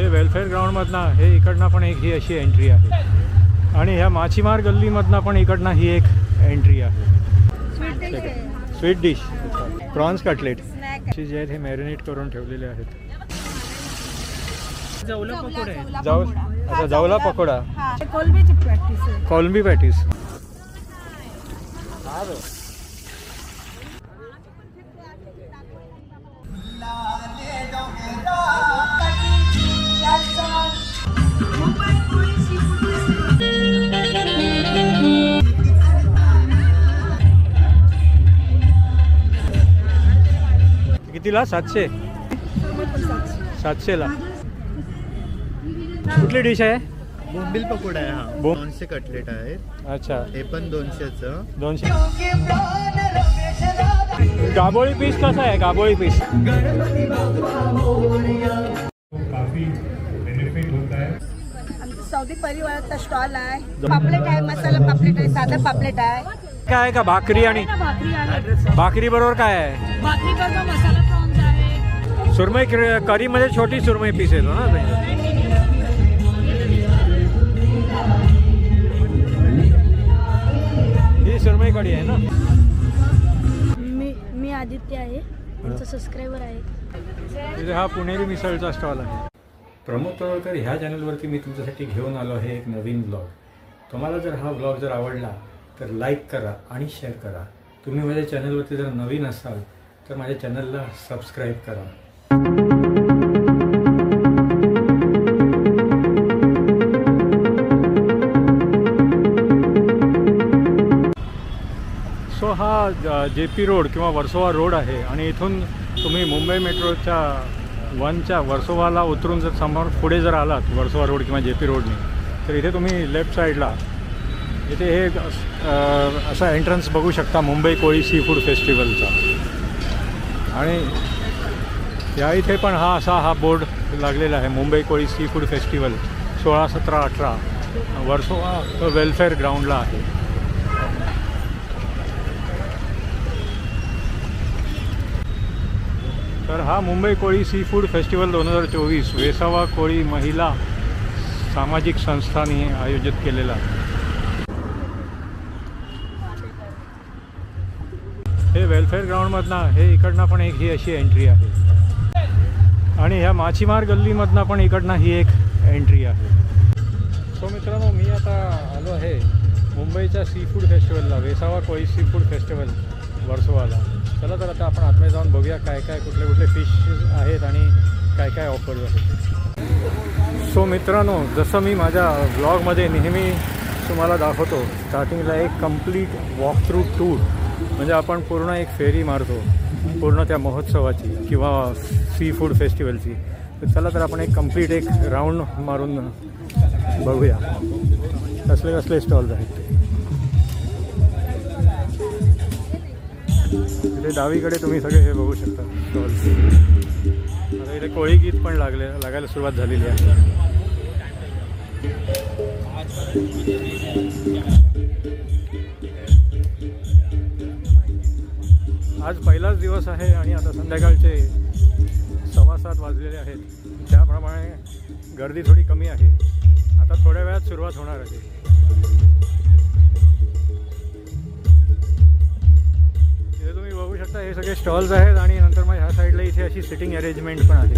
हे वेलफेअर ग्राउंडमधनं हे इकडनं पण एक ही अशी एंट्री आहे आणि ह्या माछीमार गल्लीमधनं पण इकडनं ही एक एंट्री आहे. स्वीट डिश प्रॉन्स कटलेट जे आहेत हे मॅरिनेट करून ठेवलेले आहेत. जवला पकोडा कोलंबी पॅटीस. कितीला? 700ला. कुठली डिश आहे? बोंबील पकोडा आहे हा. 200 कटलेट आहे. अच्छा, हे पण 200चं. 200. गाबोळी पीस कसा आहे? गाबोळी पीस काफी बेनिफिट होता है. सौदी परिवाराचा स्टॉल आहे. पापलेट आहे, मसाला पापलेट आहे, साधा पापलेट आहे. काय आहे का? भाकरी आणि भाकरी बरोबर काय आहे? भाकरी बरोबर मसाला प्रॉन्स आहे. सुरमई करी मध्ये छोटी सुरमई पीस येतो ना. ही सुरमई कढी आहे ना. मी आदित्य आहे, तुमचा सबस्क्रायबर आहे. तिथे हा पुणेरी मिसळचा स्टॉल आहे. प्रमोद तळवळकर ह्या चॅनलवरती मी तुमच्यासाठी घेऊन आलो आहे एक नवीन ब्लॉग. तुम्हाला जर हा ब्लॉग जर आवडला तर लाईक करा आणि शेअर करा. तुम्ही माझ्या चॅनलवरती जर नवीन असाल तर माझ्या चॅनलला सबस्क्राईब करा. सो हा JP रोड किंवा वर्सोवा रोड आहे आणि इथून तुम्ही मुंबई मेट्रोच्या 1च्या वर्सोवाला उतरून जर समोर पुढे जर आलात वर्सोवा रोड किंवा JP रोडने तर इथे तुम्ही लेफ्ट साईडला इथे हे असा एंट्रन्स बघू शकता मुंबई कोळी सी फूड फेस्टिवलचा. आणि या इथे पण हा बोर्ड लागलेला आहे Mumbai Koli sea food festival 16, 17, 18 Versova welfare ग्राउंडला आहे. तर हा Mumbai Koli sea food festival 2024 Vesava Koli महिला सामाजिक संस्थांनी आयोजित केलेला आहे. हे वेलफेअर ग्राउंडमधनं हे इकडनं पण एक ही अशी एंट्री आहे आणि ह्या माछीमार गल्लीमधनं पण इकडनं ही एक एंट्री आहे. सो मित्रांनो, मी आता आलो आहे मुंबईच्या सी फूड फेस्टिवलला, वेसावा कोळी सी फूड फेस्टिवल वर्सोवाला. चला तर आता आपण आतमध्ये जाऊन बघूया काय काय कुठले कुठले फिश आहेत आणि काय काय ऑफर्स आहेत. सो मित्रांनो, जसं मी माझ्या ब्लॉगमध्ये नेहमी तुम्हाला दाखवतो, स्टार्टिंगला एक कंप्लीट वॉक थ्रू टूर म्हणजे आपण पूर्ण एक फेरी मारतो पूर्ण त्या महोत्सवाची किंवा सी फूड फेस्टिवलची. तर चला तर आपण एक कंप्लीट एक राऊंड मारून बघूया कसले कसले स्टॉल्स आहेत ते. इथे डावीकडे तुम्ही सगळे हे बघू शकता स्टॉल्स. आता इथे कोळी गीत पण लागायला सुरुवात झालेली आहे. आज पहिलाच दिवस आहे आणि आता संध्याकाळचे 7:15 वाजलेले आहेत. त्याप्रमाणे गर्दी थोडी कमी आहे. आता थोड्या वेळात सुरुवात होणार आहे. इथे तुम्ही बघू शकता हे सगळे स्टॉल्स आहेत आणि नंतर मग ह्या साईडला इथे अशी सिटिंग अरेंजमेंट पण आहे.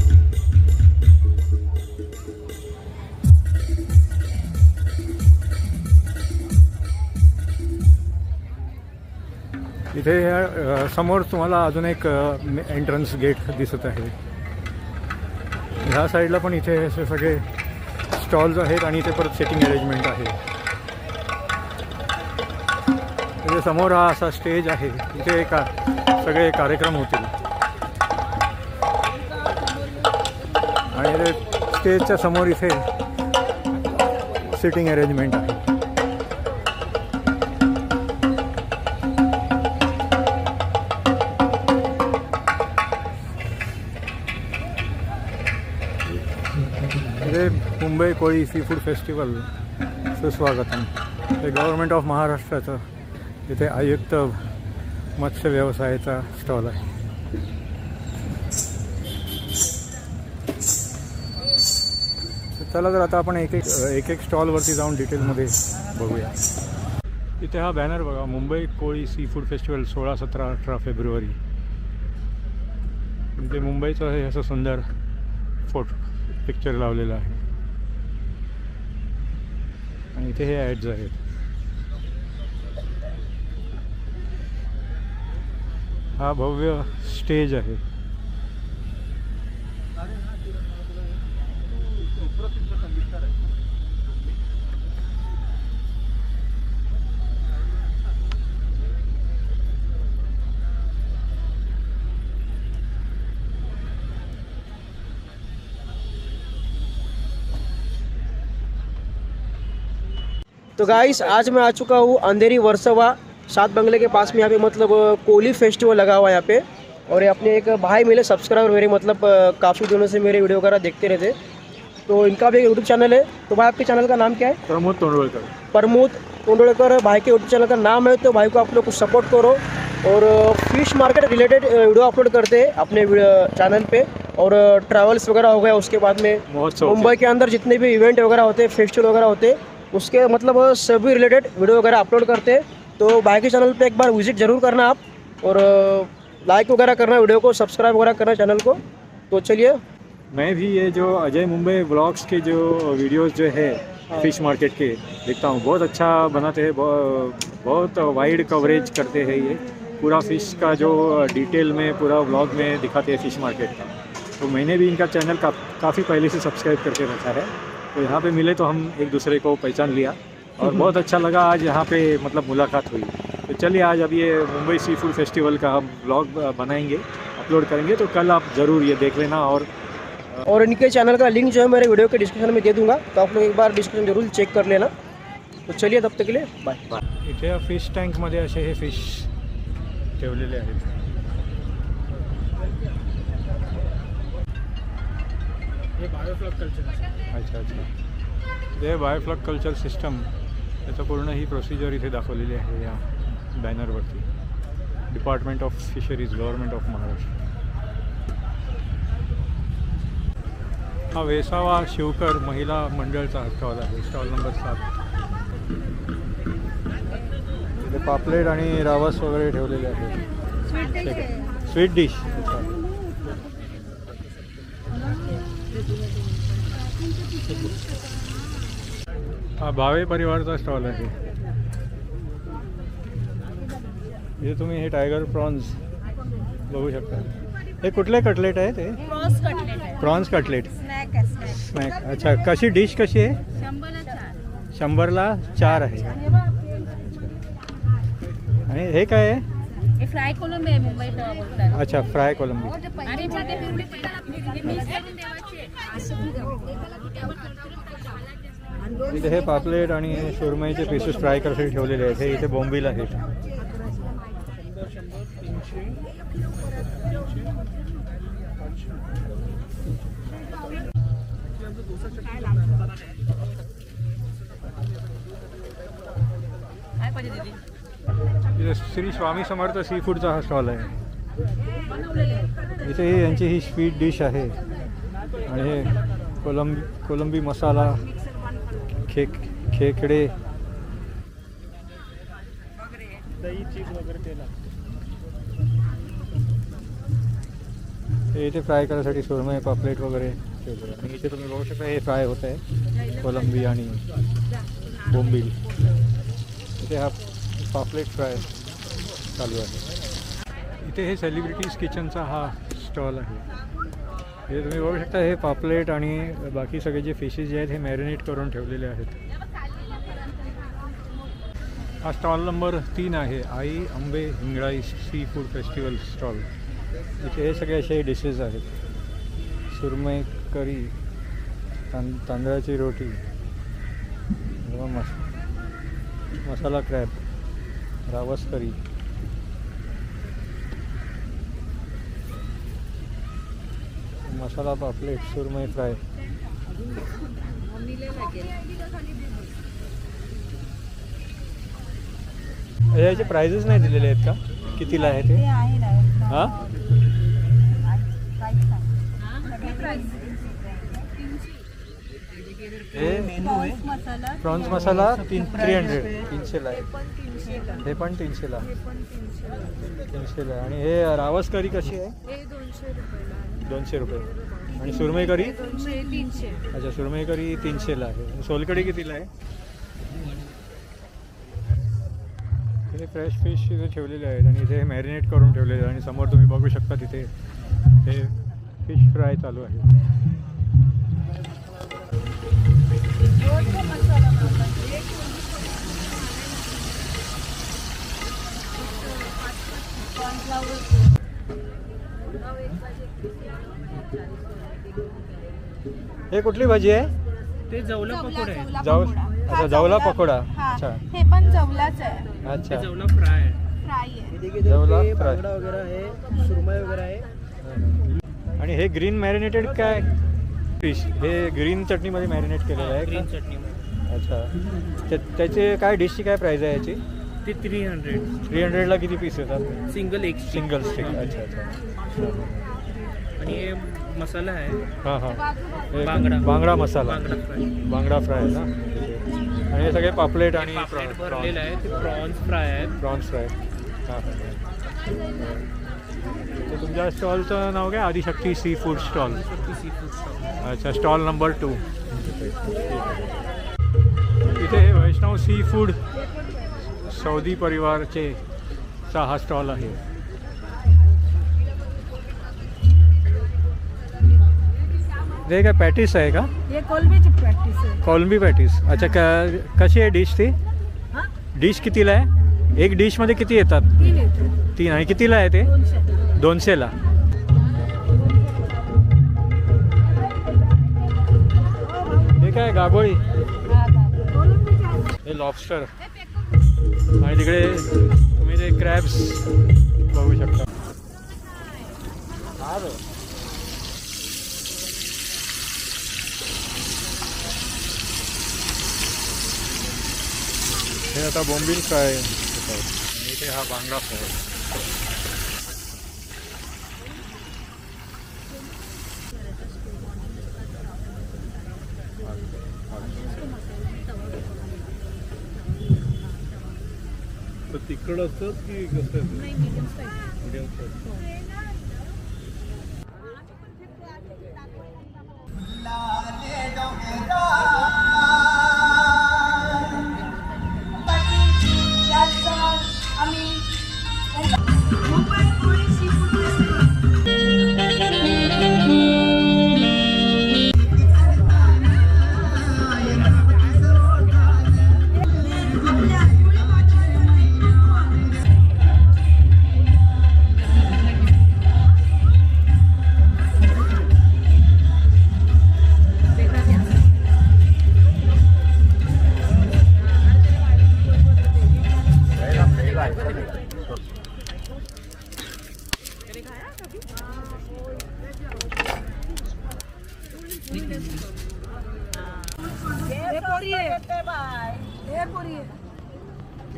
इथे समोर तुम्हाला अजून एक एंट्रन्स गेट दिसत आहे. ह्या साईडला पण इथे असे सगळे स्टॉल्स आहेत आणि इथे परत सिटिंग अरेंजमेंट आहे. इथे समोर हा असा स्टेज आहे. इथे सगळे कार्यक्रम होतील आणि इथे स्टेजच्या समोर इथे सिटिंग अरेंजमेंट आहे. Mumbai Koli sea food festival सुस्वागतम. हे गव्हर्नमेंट ऑफ महाराष्ट्राचं इथे आयुक्त मत्स्य व्यवसायाचा स्टॉल आहे. चला तर आता आपण एक एक स्टॉलवरती जाऊन डिटेलमध्ये बघूया. इथे हा बॅनर बघा, Mumbai Koli sea food festival 16, 17, 18 February. इथे मुंबईचं हे असं सुंदर पिक्चर लावलेलं आहे आणि इथे हे ॲड्स आहेत. हा भव्य स्टेज आहे. तो गाइस आज मैं आ चुका हूँ अंधेरी वर्सोवा 7 बंगले के पास में. यहाँ पे मतलब कोली फेस्टिवल लगा हुआ है यहाँ पे. और ये अपने एक भाई मिले सब्सक्राइबर मेरे, मतलब काफ़ी दिनों से मेरे वीडियो वगैरह देखते रहते. तो इनका भी एक यूट्यूब चैनल है. तो भाई आपके चैनल का नाम क्या है? प्रमोद तोंडवलकर. प्रमोद तोंडवलकर भाई के यूट्यूब चैनल का नाम है. तो भाई को आप लोग कुछ सपोर्ट करो. और fish market related video upload करते हैं अपने चैनल पे. और ट्रैवल्स वगैरह हो गया, उसके बाद में मुंबई के अंदर जितने भी इवेंट वगैरह होते हैं, फेस्टिवल वगैरह होते हैं, उसके मतलब सभी रिलेटेड वीडियो वगैरह अपलोड करते हैं. तो भाई के चैनल पे एक बार विजिट ज़रूर करना आप. और लाइक वगैरह करना, वीडियो को सब्सक्राइब वगैरह करना चैनल को. तो चलिए, मैं भी ये जो अजय मुंबई व्लॉग्स के जो वीडियोस जो है फ़िश मार्केट के देखता हूँ, बहुत अच्छा बनाते हैं. बहुत वाइड कवरेज करते हैं. ये पूरा फ़िश का जो डिटेल में पूरा व्लॉग में दिखाते हैं फ़िश मार्केट का. तो मैंने भी इनका चैनल काफ़ी पहले से सब्सक्राइब करके रखा है. तो यहाँ पे मिले तो हम एक दूसरे को पहचान लिया और बहुत अच्छा लगा आज यहाँ पे मतलब मुलाकात हुई. तो चलिए आज अब ये मुंबई सी फूड फेस्टिवल का हम ब्लॉग बनाएंगे, अपलोड करेंगे. तो कल आप ज़रूर ये देख लेना. और इनके चैनल का लिंक जो है मेरे वीडियो के डिस्क्रिप्शन में दे दूँगा. तो आप लोग एक बार डिस्क्रिप्शन जरूर चेक कर लेना. तो चलिए तब तक के लिए बाय. इथे फिश टँकमध्ये असे हे फिश ठेवलेले आहेत. हे बायोफ्लॉग कल्चर. अच्छा. हे बायोफ्लॉग कल्चर सिस्टम, त्याचं पूर्ण ही प्रोसिजर इथे दाखवलेली आहे या बॅनरवरती. Department of fisheries, government of Maharashtra. हा वेसावा शिवकर महिला मंडळचा स्टॉल आहे, स्टॉल नंबर 7. इथे पापलेट आणि रावस वगैरे ठेवलेले आहेत. Sweet dish. हा भावे परिवारचा स्टॉल आहे. इथे तुम्ही हे टायगर प्रॉन्स बघू शकता. हे कुठले कटलेट आहे ते? Prawns cutlet. स्नॅक. अच्छा, कशी डिश कशी आहे? 100ला 4 आहे. आणि हे काय आहे? फ्राय कोलंबी आहे मुंबईत बोलतात. अच्छा, फ्राय कोलंबी. आणि इथे हे पापलेट आणि सुरमईचे पीसेस फ्राय करण्यासाठी ठेवलेले आहेत. हे इथे बोंबील आहेत. इथे श्री स्वामी समर्थ सी फूडचा हा स्टॉल आहे. इथे यांची ही स्वीट डिश आहे. आणि हे कोलंबी मसाला, खेकडे, दही, चीज वगैरे केला. हे इथे फ्राय करण्यासाठी सुरमई, पापलेट वगैरे ठेवले. आणि इथे तुम्ही बघू शकता हे फ्राय होत आहे, कोलंबी आणि बोंबील. इथे हा पापलेट फ्राय चालू आहे. इथे हे सेलिब्रिटीज किचनचा हा स्टॉल आहे. हे तुम्ही बघू शकता हे पापलेट आणि बाकी सगळे जे फिशेस जे आहेत हे मॅरिनेट करून ठेवलेले आहेत. हा स्टॉल नंबर 3 आहे, आई अंबे हिंगळाई सी फूड फेस्टिवल स्टॉल. इथे हे सगळे असे डिशेस आहेत. सुरमई करी, तांदळाची रोटी, मसाला क्रॅब, रावस करी, मसाला पापलेट, सुरमई फ्राय. याचे प्राइजेस नाही दिलेले आहेत का? कितीला आहे ते? हां, हे मसाला प्रॉन्स मसाला 300 300ला आहे. हे पण 300ला 300ला. आणि हे रावस करी कशी आहे? हे 200 रुपयाला. 200 रुपये. आणि सुरमई करी? 200 300. अच्छा, सुरमई करी 300ला आहे. आणि सोलकढी कितीला आहे? हे फ्रेश फिश इथे ठेवलेले आहेत आणि इथे मॅरिनेट करून ठेवलेले आहेत. आणि समोर तुम्ही बघू शकता तिथे हे फिश फ्राय चालू आहे. हे कुठली भाजी आहे? ते जवला पकोडे आहे. अच्छा, जवला पकोडा. अच्छा हे पण जवलाच आहे. अच्छा, जवला फ्राय आहे. फ्राय आहे. हे देखिए जवला ये फ्राय. बांगडा वगैरह आहे, सुरमई वगैरह आहे. आणि हे ग्रीन मॅरिनेटेड काय फिश? हे ग्रीन चटणीमध्ये मॅरिनेट केलेलं आहे ग्रीन का? चटणी अच्छा, त्याचे काय डिशची काय प्राईस आहे याची? ते 300 300ला किती पीस येतात? सिंगल एक सिंगल स्टिक. अच्छा अच्छा. आणि हे मसाला आहे हां हां. हे बांगडा. बांगडा मसाला. बांगडा फ्राय. बांगडा फ्राय ना. आणि हे सगळे पापलेट आणि पापलेट भरलेलं आहे. ते प्रॉन्स फ्राय आहे. Prawns fry. हां हां. तर तुमच्या स्टॉलचं नाव काय? Adishakti seafood stall. Seafood stall. अच्छा, स्टॉल नंबर 2. इथे हे वैष्णव सी फूड सौदी परिवारचे हा स्टॉल आहे. ते काय पॅटीस आहे का? हे कोलंबीची प्रॅक्टिस आहे. कोलंबी पॅटीस. अच्छा, कशी आहे डिश ती? डिश कितीला आहे? एक डिशमध्ये किती येतात? 3. आणि कितीला आहे ते? 200ला. हे काय गाबोळी? हे लॉबस्टर. आणि तिकडे तुम्ही ते क्रॅब्स बघू शकता. हे आता बोंबील फ्राय आणि इथे हा बांगडा फ्राय. तिखट असतात की कसं? Medium size.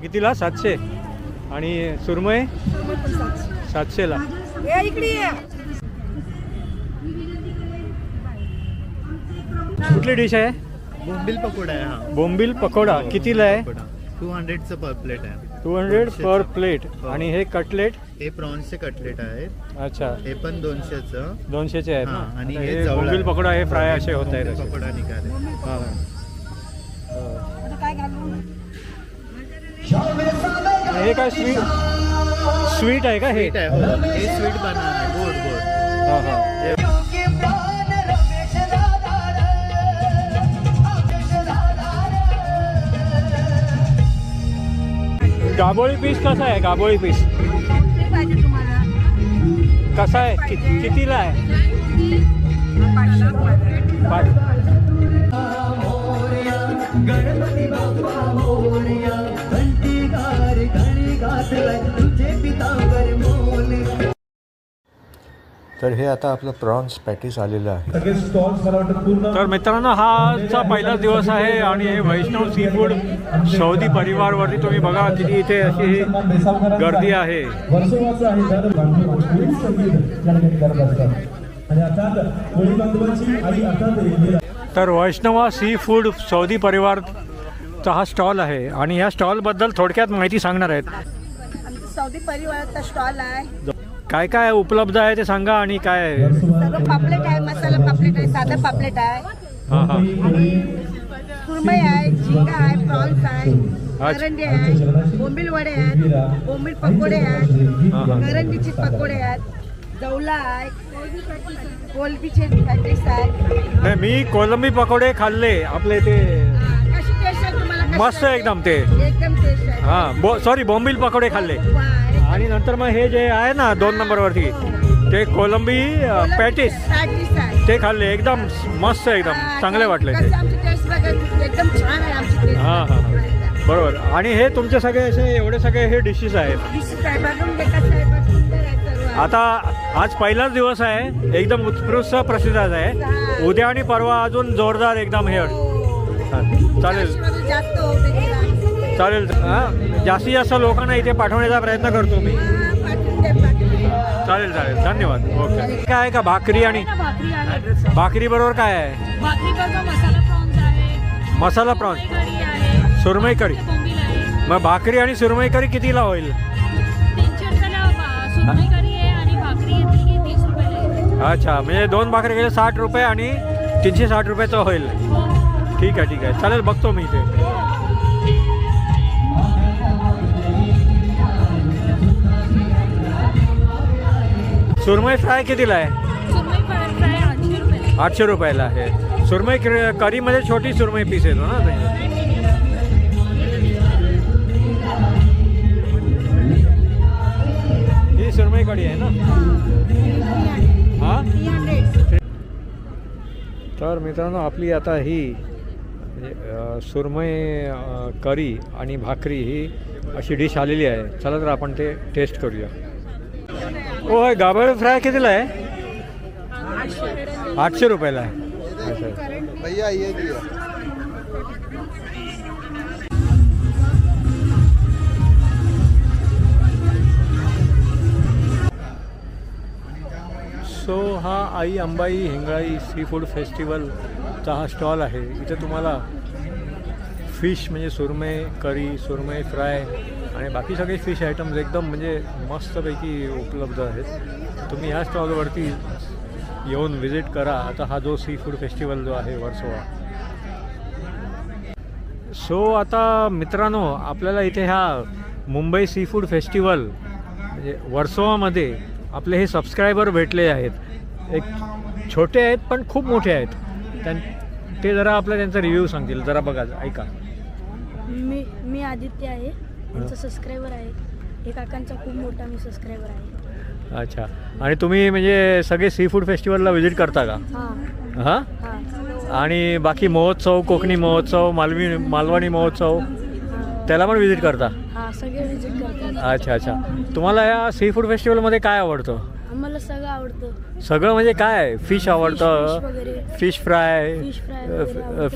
कितीला? 700. आणि सुरमई 700ला. कुठली डिश आहे? बोंबील पकोडा आहे. हा, बोंबील पकोडा कितीला आहे? 200चं पर प्लेट आहे. 200 पर प्लेट. आणि हे कटलेट? हे प्रॉन्सचे कटलेट आहेत. अच्छा, हे पण 200चं. 200चे आहेत ना. हां, आणि आता हे हे जवळ बोंबील आहे. पकोडा हे फ्राय असे होत आहेत असे. पकोडा निघाले. हां. हे काय स्वीट आहे का? हे स्वीट आहे. हो, हे स्वीट बनाना आहे. गोड गोड. हां हां. गाबोळी पीस कसा आहे? गाबोळी पीस पाहिजे तुम्हाला? कसा आहे? कितीला आहे? 5. तर हे आता आपलं प्रॉन्स पॅटीस आलेलं आहे. सगळे स्टॉल्स मला वाटतं पूर्ण. तर मित्रांनो, हा आजचा पहिलाच दिवस आहे आणि हे वैष्णव सी फूड सौदी परिवारवरती तुम्ही बघा किती इथे अशी गर्दी आहे. वर्षवाचं आहे तर पोळी संगीत या ठिकाणी करत असतात. आणि अर्थात कोळी बांधवांची आणि अर्थात तर वैष्णवा सी फूड सौदी परिवारचा हा स्टॉल आहे आणि या स्टॉलबद्दल थोडक्यात माहिती सांगणार आहेत. आमचं सौदी परिवाराचा स्टॉल आहे. काय काय उपलब्ध आहे ते सांगा आणि काय आहे. सगळं पापलेट आहे, मसाला पापलेट आहे, साधं पापलेट आहे, हां हां सुरमई आहे, झिंगा आहे, प्रॉन्स आहे, करंडी आहे, बोंबील वडे आहेत, बोंबील पकोडे आहेत, हां हां करंडीचे पकोडे आहेत, जवला आहे, कोलबीचे पॅटीस आहे. नाही, मी कोलंबी पकोडे खाल्ले आपले ते कशी टेस्ट आहे तुम्हाला? कशी मस्त लागते? एकदम ते. एकदम टेस्ट आहे. हां सॉरी बोंबील पकोडे खाल्ले. वा, आणि नंतर मग हे जे आहे ना 2 नंबरवरती ते कोलंबी पॅटीस पॅटीस आहे. ते खाल्ले एकदम मस्त एकदम चांगले वाटले ते. कसं आमची टेस्ट बघा, एकदम छान आहे आमची टेस्ट. हां हां बरोबर. आणि हे तुमचे सगळे असे एवढे सगळे हे डिशेस आहेत. डिशेस आहे, बघून घे कसं आहे, बघ, सुंदर आहे सर्व. आता आज पहिलाच दिवस आहे, एकदम उत्कृष्ट प्रसिद्ध आहे. उद्या आणि परवा अजून जोरदार एकदम हे चालेल जास्त होते तिला. चालेल. हां जास्तीत जास्त लोकांना इथे पाठवण्याचा प्रयत्न करतो मी. पाठवून दे. चालेल चालेल धन्यवाद. ओके. काय आहे का भाकरी आणि भाकरी आहे. भाकरी बरोबर काय आहे. भाकरी बरोबर मसाला प्रॉन्स आहे. मसाला प्रॉन्स, कढी आहे. सुरमई कढी. बोंबील आहे. मग भाकरी आणि सुरमई कढी कितीला होईल. 300 रुपयाला सुरमई कढी आहे आणि भाकरी येते की 30 रुपयाला आहे. अच्छा म्हणजे 2 भाकरी गेले 60 रुपये आणि 360 रुपयाचं होईल. ठीक आहे चालेल बघतो मी इथे. सुरमई फ्राय कितीला आहे. सुरमई फ्राय 800 रुपयाला. 800 रुपयाला आहे. सुरमई कढीमध्ये छोटी सुरमई पीस येतो ना ते. ही सुरमई कढी आहे ना. हां तर मित्रांनो आपली आता ही सुरमई करी आणि भाकरी ही अशी डिश आलेली आहे. चला तर आपण ते टेस्ट करूया. ओ होय गाभळ फ्राय कितीला आहे. 800 रुपयाला आहे. अच्छा भैया ये दिया. सो हा आई अंबाई हिंगळाई सी फूड फेस्टिवलचा हा स्टॉल आहे. इथे तुम्हाला फिश म्हणजे सुरमई करी, सुरमई फ्राय आणि बाकी सगळे फिश आयटम्स एकदम म्हणजे मस्तपैकी उपलब्ध आहेत. तुम्ही ह्या स्टॉलवरती येऊन व्हिजिट करा. आता हा जो सी फूड फेस्टिवल जो आहे वर्सोवा. सो आता मित्रांनो आपल्याला इथे ह्या मुंबई सी फूड फेस्टिवल म्हणजे वर्सोवामध्ये आपले हे सबस्क्रायबर भेटले आहेत. एक छोटे आहेत पण खूप मोठे आहेत. ते जरा आपला त्यांचा रिव्ह्यू सांगतील. जरा बघा ऐका. मी आदित्य आहे, त्यांचा सबस्क्रायबर आहे. हे काकांचा खूप मोठा मी सबस्क्रायबर आहे. अच्छा आणि तुम्ही म्हणजे सगळे सी फूड फेस्टिवलला व्हिजिट करता का. हां हां हां आणि बाकी महोत्सव, कोकणी महोत्सव, मालवणी महोत्सव त्याला पण व्हिजिट करता. हां सगळे विजिट करतात. अच्छा तुम्हाला या सी फूड फेस्टिवलमध्ये काय आवडतं. आम्हाला सगळं आवडतं. सगळं म्हणजे काय. फिश आवडतं, फिश फ्राय,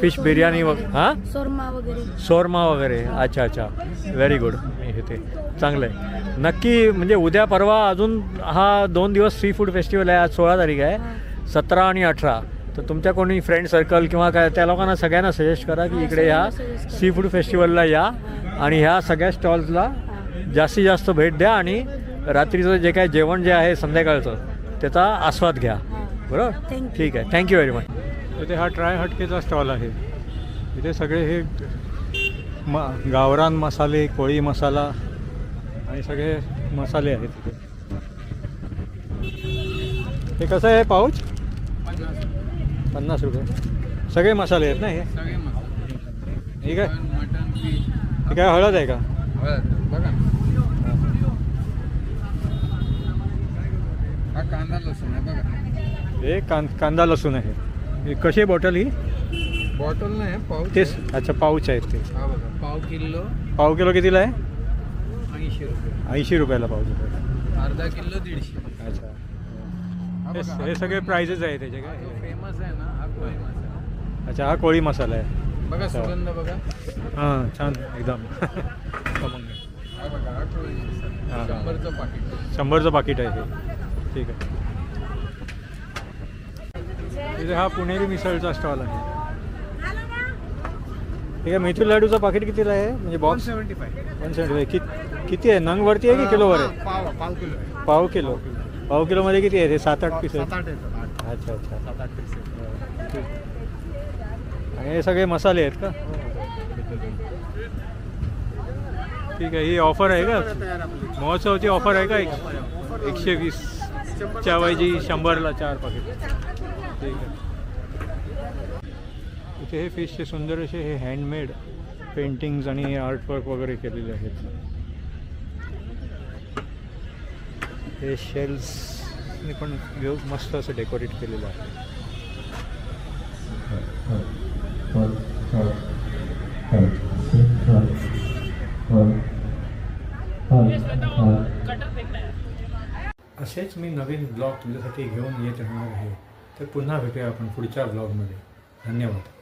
फिश बिर्याणी हां शोरमा वगैरे. अच्छा व्हेरी गुड. हे ते चांगलं आहे. नक्की म्हणजे उद्या परवा अजून हा 2 दिवस सी फूड फेस्टिवल आहे. आज 16 तारीख आहे, 17 आणि 18. तर तुमच्या कोणी फ्रेंड सर्कल किंवा काय त्या लोकांना सगळ्यांना सजेस्ट करा की इकडे ह्या सी फूड फेस्टिवलला या आणि ह्या सगळ्या स्टॉल्सला जास्तीत जास्त भेट द्या आणि रात्रीचं जे काय जेवण जे आहे संध्याकाळचं त्याचा आस्वाद घ्या. बरोबर. ठीक आहे. Thank you very much. इथे हा ट्राय हटकेचा स्टॉल आहे. इथे सगळे हे गावरान मसाले, कोळी मसाला आणि सगळे मसाले आहेत इथे. हे कसं आहे पाऊच. 50 रुपये. सगळे मसाले आहेत ना हे. ठीक आहे. हे काय हळद आहे का. बघा हा कांदा लसूण आहे बघा. हे कांदा लसूण आहे. हे कशी बॉटल ही. बॉटल नाही पाऊच. तेच. अच्छा पाऊच आहेत ते. हा बघा पाव किलो कितीला आहे. 80 रुपये. 80 रुपयाला पाऊच आहे. अर्धा किलो 150. अच्छा हे सगळे प्राइजेस आहे त्याचे काय. फेमस आहे ना हा कोळी मसाला. अच्छा हा कोळी मसाला आहे. बघा सुगंध बघा. हां छान एकदम. हा बघा हा कोळी मसाला. 100चं पाकिट. 100चं पाकिट आहे हे. ठीक आहे. इथे हा पुणेरी मिसळचा स्टॉल आहे. ठीक आहे. मेथी लाडूचं पाकिट कितीला आहे म्हणजे बॉक्स 175. किती आहे, नंगवरती आहे की किलोवर आहे? पाव किलो आहे. पाव किलो. पाव किलोमध्ये किती आहे ते? 7-8 पीस आहेत. 7-8 येतात. अच्छा अच्छा. 7-8 पीस आहेत. ठीक. आणि हे सगळे मसाले आहेत का? ठीक आहे. ही ऑफर आहे का, महोत्सवाची ऑफर आहे का? 120 च्या ऐवजी 100ला 4 पाकिट. ठीक आहे. इथे हे फिशचे सुंदर असे हे हँडमेड पेंटिंग्स आणि आर्टवर्क वगैरे केलेले आहेत. हे शेल्सने पण मस्त असं डेकोरेट केलेलं आहे. असेच मी नवीन ब्लॉग तुमच्यासाठी घेऊन येत राहणार आहे. तर पुन्हा भेटूया आपण पुढच्या ब्लॉगमध्ये. धन्यवाद.